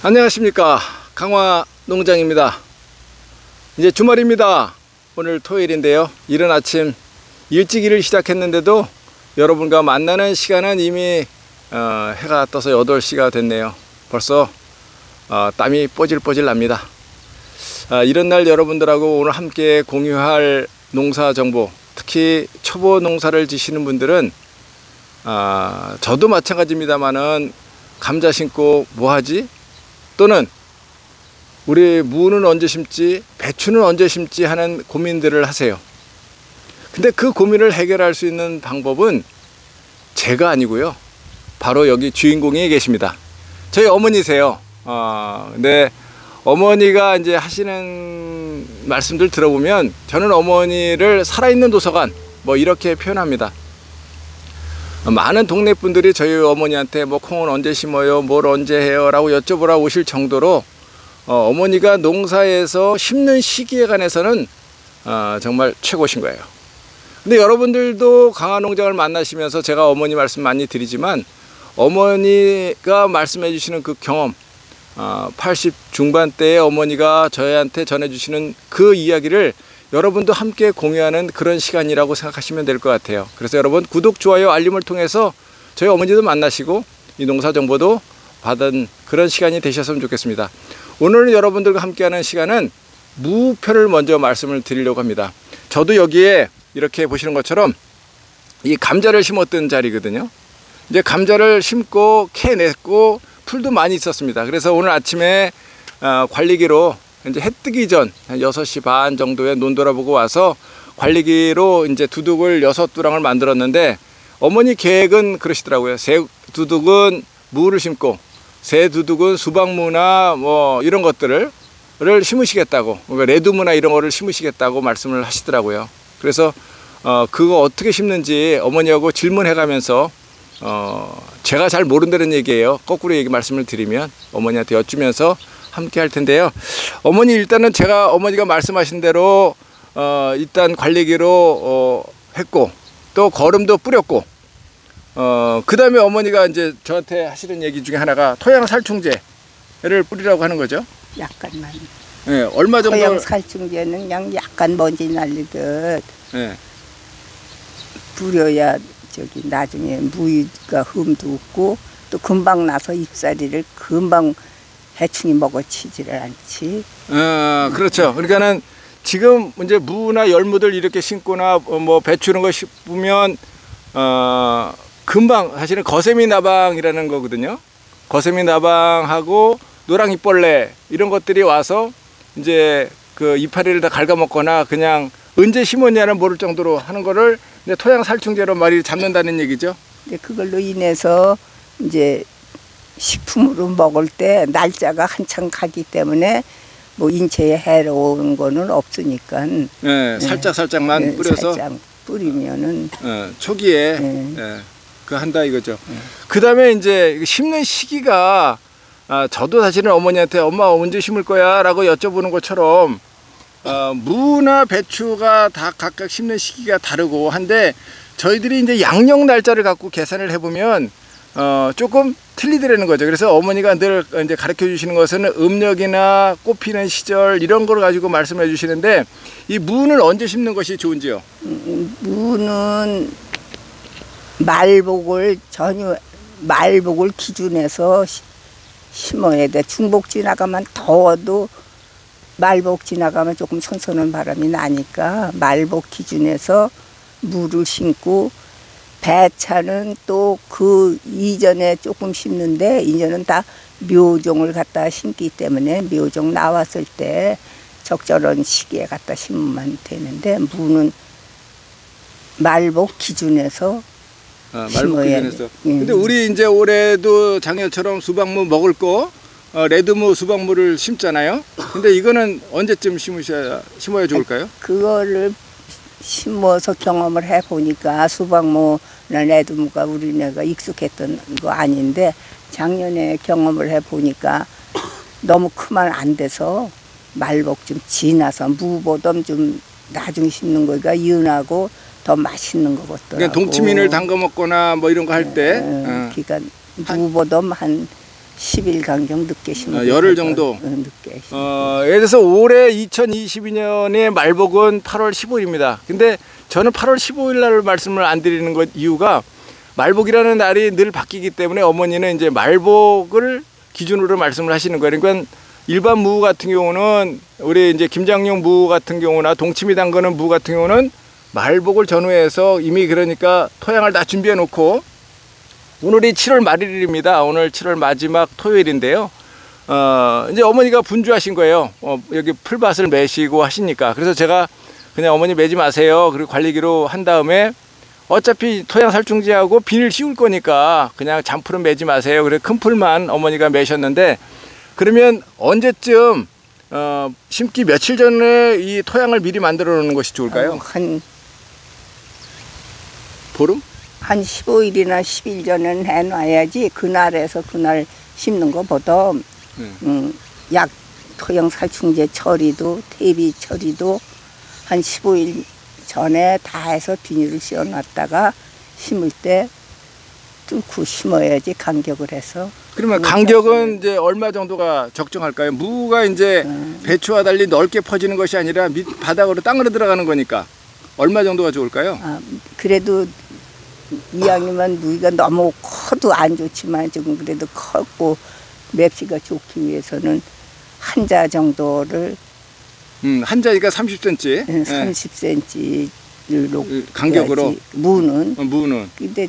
안녕하십니까, 강화 농장입니다. 이제 주말입니다. 오늘 토요일인데요. 이른 아침 일찍 일을 시작했는데도 여러분과 만나는 시간은 이미 해가 떠서 8시가 됐네요. 벌써 땀이 뽀질뽀질 납니다. 이런 날 여러분들하고 오늘 함께 공유할 농사 정보, 특히 초보 농사를 지시는 분들은 저도 마찬가지입니다만은 감자 심고 뭐하지? 또는 우리 무는 언제 심지, 배추는 언제 심지 하는 고민들을 하세요. 근데 그 고민을 해결할 수 있는 방법은 제가 아니고요, 바로 여기 주인공이 계십니다. 저희 어머니세요. 근데 어머니가 이제 하시는 말씀들 들어보면 저는 어머니를 살아있는 도서관 뭐 이렇게 표현합니다. 많은 동네 분들이 저희 어머니한테 뭐 콩은 언제 심어요, 뭘 언제 해요 라고 여쭤보라 오실 정도로 어머니가 농사에서 심는 시기에 관해서는 정말 최고신 거예요. 근데 여러분들도 강화농장을 만나시면서 제가 어머니 말씀 많이 드리지만 어머니가 말씀해 주시는 그 경험, 80 중반대의 어머니가 저희한테 전해주시는 그 이야기를 여러분도 함께 공유하는 그런 시간이라고 생각하시면 될 것 같아요. 그래서 여러분 구독, 좋아요, 알림을 통해서 저희 어머니도 만나시고 이 농사 정보도 받은 그런 시간이 되셨으면 좋겠습니다. 오늘은 여러분들과 함께하는 시간은 무편을 먼저 말씀을 드리려고 합니다. 저도 여기에 이렇게 보시는 것처럼 이 감자를 심었던 자리거든요. 이제 감자를 심고 캐냈고 풀도 많이 있었습니다. 그래서 오늘 아침에 관리기로 이제 해 뜨기 전 한 6시 반 정도에 논 돌아보고 와서 관리기로 이제 두둑을 6두랑을 만들었는데, 어머니 계획은 그러시더라고요. 새 두둑은 무를 심고 새 두둑은 수박무나 뭐 이런 것들을 심으시겠다고, 그러니까 레드무나 이런 거를 심으시겠다고 말씀을 하시더라고요. 그래서 그거 어떻게 심는지 어머니하고 질문해 가면서 제가 잘 모른다는 얘기예요. 거꾸로 말씀을 드리면 어머니한테 여쭈면서 함께 할 텐데요. 어머니 일단은 제가 어머니가 말씀하신 대로 일단 관리기로 했고 또 거름도 뿌렸고 그 다음에 어머니가 이제 저한테 하시는 얘기 중에 하나가 토양 살충제를 뿌리라고 하는 거죠. 약간만. 네, 얼마 정도? 토양 살충제는 그냥 약간 먼지 날리듯 네. 뿌려야 저기 나중에 무가 흠도 없고 또 금방 나서 잎사리를 금방 해충이 먹어치지를 않지. 그렇죠. 그러니까는 지금 이제 무나 열무들 이렇게 심거나 뭐 배추 이런 거 심으면 금방 사실은 거세미 나방이라는 거거든요. 거세미 나방하고 노랑잎벌레 이런 것들이 와서 이제 그 이파리를 다 갉아먹거나 그냥 언제 심었냐는 모를 정도로 하는 거를 이제 토양 살충제로 말이 잡는다는 얘기죠. 근데 그걸로 인해서 이제 식품으로 먹을 때 날짜가 한참 가기 때문에 뭐 인체에 해로운 거는 없으니까. 네, 살짝만 네, 뿌려서 살짝 뿌리면은 초기에 네. 그 한다 이거죠. 그 다음에 이제 심는 시기가 저도 사실은 어머니한테 엄마 언제 심을 거야 라고 여쭤보는 것처럼 무나 배추가 다 각각 심는 시기가 다르고 한데 저희들이 이제 양력 날짜를 갖고 계산을 해보면 조금 틀리더라는 거죠. 그래서 어머니가 늘 이제 가르쳐 주시는 것은 음력이나 꽃 피는 시절 이런 걸 가지고 말씀해 주시는데, 이 무는 언제 심는 것이 좋은지요? 무는 말복을 기준해서 심어야 돼. 중복 지나가면 더워도 말복 지나가면 조금 선선한 바람이 나니까 말복 기준해서 무를 심고, 배차는 또 그 이전에 조금 심는데 이제는 다 묘종을 갖다 심기 때문에 묘종 나왔을 때 적절한 시기에 갖다 심으면 되는데, 무는 말복 기준해서 말복 기준해서. 근데 우리 이제 올해도 작년처럼 수박무 먹을 거 레드무 수박무를 심잖아요. 근데 이거는 언제쯤 심어야 좋을까요? 그거를 심어서 경험을 해보니까 수박무나 레드무가 우리네가 익숙했던 거 아닌데, 작년에 경험을 해보니까 너무 크면 안 돼서 말복 좀 지나서 무보다 좀 나중에 심는 거가 연하고 더 맛있는 것 같더라고. 그러니까 동치미를 담가 먹거나 뭐 이런 거 할 때. 그러니까 무보다 한 10일간경 늦게 심어. 열흘 정도? 늦게 심어. 예를 들어서 올해 2022년의 말복은 8월 15일입니다. 근데 저는 8월 15일 날 말씀을 안 드리는 것 이유가 말복이라는 날이 늘 바뀌기 때문에 어머니는 이제 말복을 기준으로 말씀을 하시는 거예요. 그러니까 일반 무 같은 경우는 우리 이제 김장용 무 같은 경우나 동치미 담그는 무 같은 경우는 말복을 전후해서 이미 그러니까 토양을 다 준비해 놓고 오늘이 7월 말일입니다. 오늘 7월 마지막 토요일인데요. 이제 어머니가 분주하신 거예요. 여기 풀밭을 매시고 하시니까. 그래서 제가 그냥 어머니 매지 마세요. 그리고 관리기로 한 다음에 어차피 토양 살충제하고 비닐 씌울 거니까 그냥 잔풀은 매지 마세요. 그래 큰 풀만 어머니가 매셨는데 그러면 언제쯤 심기 며칠 전에 이 토양을 미리 만들어 놓는 것이 좋을까요? 보름? 한 15일이나 10일 전엔 해놔야지 그날에서 그날 심는 것보다 약 토양 살충제 처리도 퇴비 처리도 한 15일 전에 다 해서 비닐을 씌워놨다가 심을 때 뚫고 심어야지 간격을 해서. 그러면 간격은 이제 얼마 정도가 적정할까요? 무가 이제 배추와 달리 넓게 퍼지는 것이 아니라 밑 바닥으로 땅으로 들어가는 거니까 얼마 정도가 좋을까요? 그래도 이왕이면 무기가 너무 커도 안 좋지만 지금 그래도 컸고 맵시가 좋기 위해서는 한 자 정도를 한 자니까 30cm. 30cm로 간격으로 무는. 근데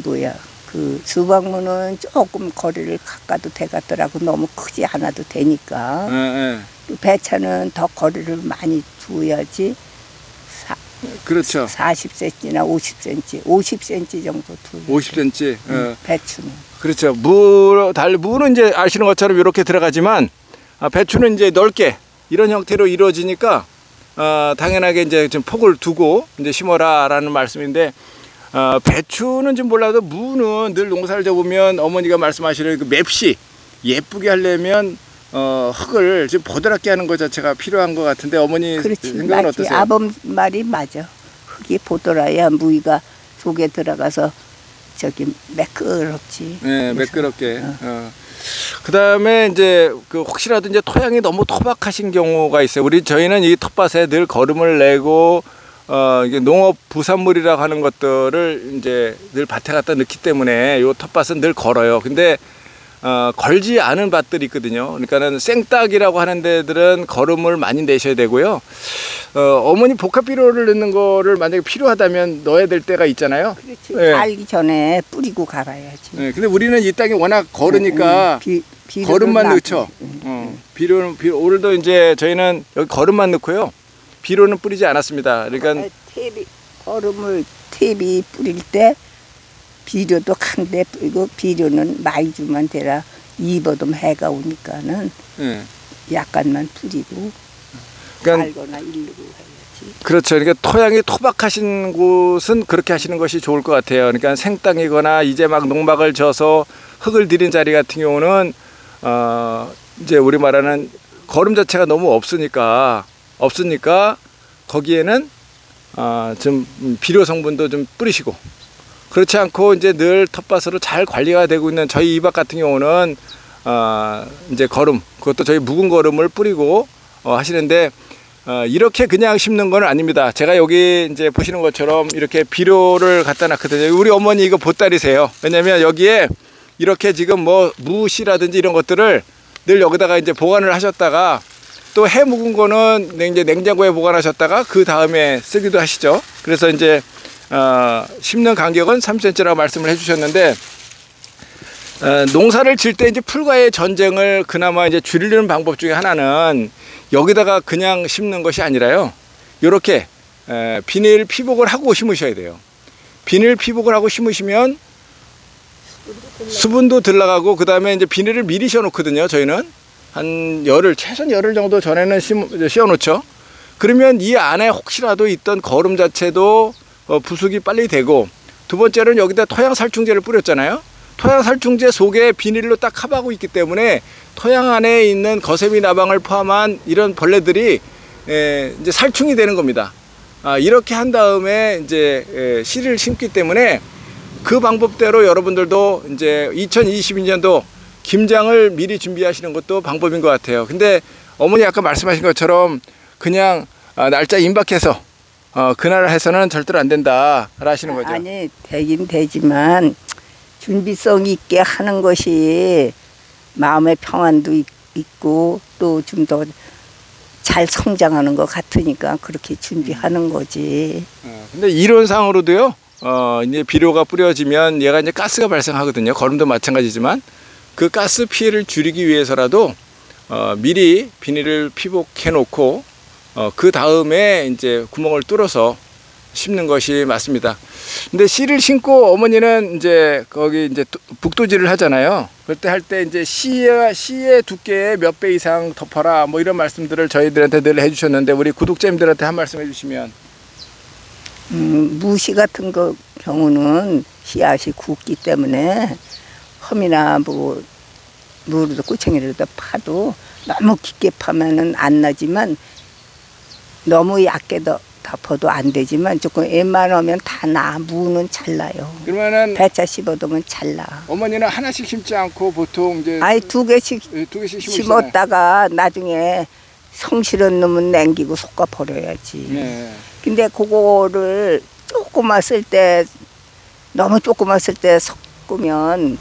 뭐야 그 수박무는 조금 거리를 가까도 되겠더라고. 너무 크지 않아도 되니까. 배차는 더 거리를 많이 두어야지. 그렇죠. 40cm나 50cm 정도 두어야 50cm. 배추는. 그렇죠. 무는 이제 아시는 것처럼 이렇게 들어가지만 배추는 이제 넓게 이런 형태로 이루어지니까 당연하게 이제 좀 폭을 두고 이제 심어라라는 말씀인데 배추는 좀 몰라도 무는 늘 농사를 져보면 어머니가 말씀하시는 그 맵시 예쁘게 하려면 흙을 좀 보드랍게 하는 것 자체가 필요한 것 같은데 어머니 생각은 어떠세요? 아범 말이 맞아. 흙이 보드라야 무의가 속에 들어가서 저기 매끄럽지. 네, 매끄럽게. 그 다음에 이제 그 혹시라도 이제 토양이 너무 토박하신 경우가 있어요. 저희는 이 텃밭에 늘 거름을 내고 이게 농업 부산물이라고 하는 것들을 이제 늘 밭에 갖다 넣기 때문에 이 텃밭은 늘 걸어요. 근데 걸지 않은 밭들이 있거든요. 그러니까는 생딱이라고 하는 데들은 거름을 많이 내셔야 되고요. 어머니 복합 비료를 넣는 거를 만약에 필요하다면 넣어야 될 때가 있잖아요. 그렇지. 알기 전에 뿌리고 갈아야지. 네, 근데 우리는 이 땅이 워낙 거르니까 거름만 넣죠. 비료는 오늘도 이제 저희는 여기 거름만 넣고요. 비료는 뿌리지 않았습니다. 그러니까 퇴비 뿌릴 때 비료도 한데 뿌리고 비료는 많이 주면 되라. 입어도 해가 오니까는 약간만 뿌리고 갈거나 일르고 해야지. 그렇죠. 그러니까 토양이 토박하신 곳은 그렇게 하시는 것이 좋을 것 같아요. 그러니까 생땅이거나 이제 막 농막을 져서 흙을 들인 자리 같은 경우는 이제 우리 말하는 거름 자체가 너무 없으니까 거기에는 좀 비료 성분도 좀 뿌리시고 그렇지 않고 이제 늘 텃밭으로 잘 관리가 되고 있는 저희 이 밭 같은 경우는 이제 거름 그것도 저희 묵은 거름을 뿌리고 하시는데 이렇게 그냥 심는 건 아닙니다. 제가 여기 이제 보시는 것처럼 이렇게 비료를 갖다 놨거든요. 우리 어머니 이거 보따리세요. 왜냐면 여기에 이렇게 지금 뭐 무씨라든지 이런 것들을 늘 여기다가 이제 보관을 하셨다가 또 해 묵은 거는 이제 냉장고에 보관하셨다가 그 다음에 쓰기도 하시죠. 그래서 이제 심는 간격은 3cm라고 말씀을 해주셨는데 농사를 질 때 이제 풀과의 전쟁을 그나마 이제 줄이는 방법 중에 하나는 여기다가 그냥 심는 것이 아니라요. 이렇게 비닐 피복을 하고 심으셔야 돼요. 비닐 피복을 하고 심으시면 수분도 들어가고 그 다음에 이제 비닐을 미리 씌워 놓거든요. 저희는 한 최소한 열흘 정도 전에는 씌워 놓죠. 그러면 이 안에 혹시라도 있던 거름 자체도 부숙이 빨리 되고 두 번째는 여기다 토양 살충제를 뿌렸잖아요. 토양 살충제 속에 비닐로 딱 커버하고 있기 때문에 토양 안에 있는 거세미 나방을 포함한 이런 벌레들이 이제 살충이 되는 겁니다. 이렇게 한 다음에 이제 씨를 심기 때문에 그 방법대로 여러분들도 이제 2022년도 김장을 미리 준비하시는 것도 방법인 것 같아요. 근데 어머니 아까 말씀하신 것처럼 그냥 날짜 임박해서 그날 해서는 절대로 안 된다 하시는 거죠. 아니 되긴 되지만 준비성 있게 하는 것이 마음의 평안도 있고 또 좀 더 잘 성장하는 것 같으니까 그렇게 준비하는 거지. 근데 이론상으로도요. 이제 비료가 뿌려지면 얘가 이제 가스가 발생하거든요. 거름도 마찬가지지만 그 가스 피해를 줄이기 위해서라도 미리 비닐을 피복해 놓고 그 다음에 이제 구멍을 뚫어서 심는 것이 맞습니다. 근데 씨를 심고 어머니는 이제 거기 이제 북도지를 하잖아요. 그럴 때 할 때 이제 씨의 두께의 몇 배 이상 덮어라 뭐 이런 말씀들을 저희들한테 늘 해주셨는데 우리 구독자님들한테 한 말씀 해주시면. 무씨 같은 거 경우는 씨앗이 굵기 때문에 험이나 뭐 무르도 꼬챙이라도 파도 너무 깊게 파면은 안 나지만 너무 얕게 덮어도 안 되지만 조금 웬만하면 다 나. 무는 잘 나요. 그러면은 배차 씹어두면 잘 나. 어머니는 하나씩 심지 않고 보통 이제 아이 두 개씩 두 개씩 심으시잖아요. 심었다가 나중에 성실한 놈은 남기고 솎아 버려야지. 네. 근데 그거를 조그맣을 때 너무 조그맣을 때 섞으면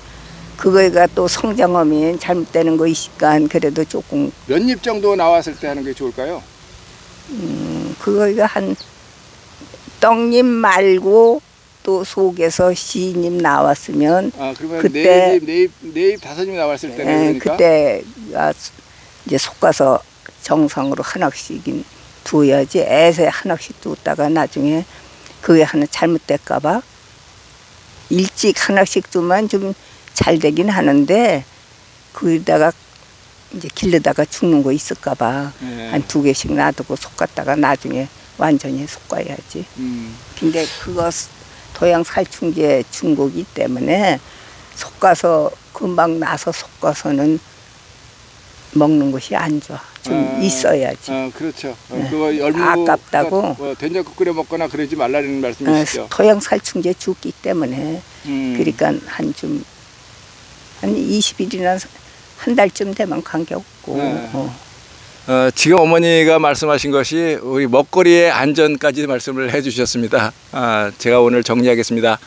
그거가 또 성장하면 잘못되는 거 있으니까 그래도 조금 몇 잎 정도 나왔을 때 하는 게 좋을까요? 그거가 한 떡잎 말고 또 속에서 씨잎 나왔으면 그러면 그때 네 잎, 다섯 잎 나왔을 때는 그러니까 그때가 이제 솎아서 정성으로 하나씩은 두어야지. 애새 하나씩 두었다가 나중에 그게 하나 잘못될까봐 일찍 하나씩 두면 좀 잘 되긴 하는데 거기다가 이제 길르다가 죽는 거 있을까봐 한 두 개씩 놔두고 솎았다가 나중에 완전히 솎아야지. 근데 그거 토양 살충제 준 거기 때문에 솎아서 금방 나서 솎아서는 먹는 것이 안 좋아. 좀 있어야지. 그렇죠. 네. 그거 열무 아깝다고. 뭐 된장국 끓여 먹거나 그러지 말라는 말씀이시죠? 토양 살충제 줬기 때문에 그러니까 한 20일이나 한 달쯤 되면 관계없고. 네. 지금 어머니가 말씀하신 것이 우리 먹거리의 안전까지 말씀을 해주셨습니다. 제가 오늘 정리하겠습니다.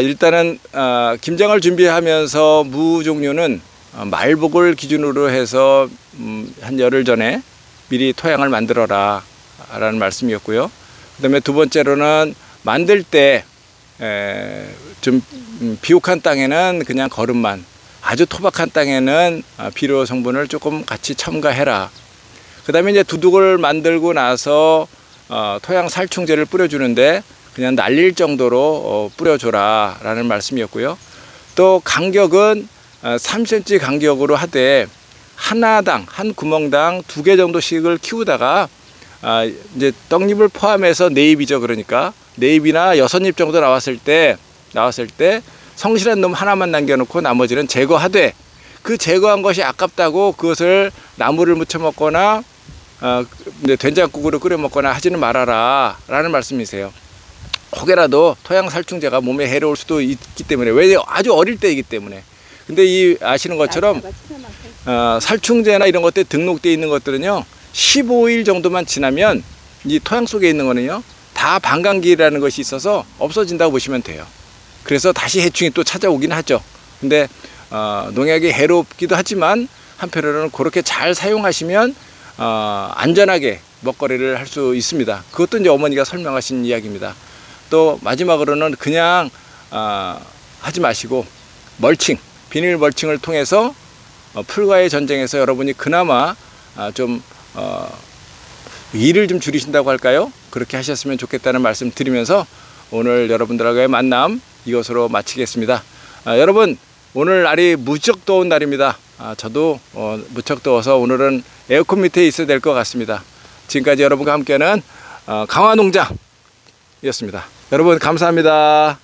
일단은 김장을 준비하면서 무 종류는 말복을 기준으로 해서 한 열흘 전에 미리 토양을 만들어라 라는 말씀이었고요. 그 다음에 두 번째로는 만들 때 좀 비옥한 땅에는 그냥 거름만, 아주 토박한 땅에는 비료 성분을 조금 같이 첨가해라. 그 다음에 이제 두둑을 만들고 나서 토양 살충제를 뿌려주는데 그냥 날릴 정도로 뿌려줘라 라는 말씀이었고요. 또 간격은 3cm 간격으로 하되 하나당 한 구멍당 2개 정도씩을 키우다가 이제 떡잎을 포함해서 4잎이죠. 그러니까 4잎이나 6잎 정도 나왔을 때 성실한 놈 하나만 남겨놓고 나머지는 제거하되 그 제거한 것이 아깝다고 그것을 나물을 무쳐 먹거나 된장국으로 끓여 먹거나 하지는 말아라 라는 말씀이세요. 혹여라도 토양 살충제가 몸에 해로울 수도 있기 때문에, 왜 아주 어릴 때이기 때문에. 근데 아시는 것처럼 살충제나 이런 것들 등록되어 있는 것들은요 15일 정도만 지나면 이 토양 속에 있는 거는요 다 반감기라는 것이 있어서 없어진다고 보시면 돼요. 그래서 다시 해충이 또 찾아오긴 하죠. 근데 농약이 해롭기도 하지만 한편으로는 그렇게 잘 사용하시면 안전하게 먹거리를 할 수 있습니다. 그것도 이제 어머니가 설명하신 이야기입니다. 또 마지막으로는 그냥 하지 마시고 멀칭, 비닐 멀칭을 통해서 풀과의 전쟁에서 여러분이 그나마 좀 일을 좀 줄이신다고 할까요? 그렇게 하셨으면 좋겠다는 말씀 드리면서 오늘 여러분들과의 만남 이것으로 마치겠습니다. 여러분, 오늘 날이 무척 더운 날입니다. 저도 무척 더워서 오늘은 에어컨 밑에 있어야 될 것 같습니다. 지금까지 여러분과 함께하는 강화농장이었습니다. 여러분 감사합니다.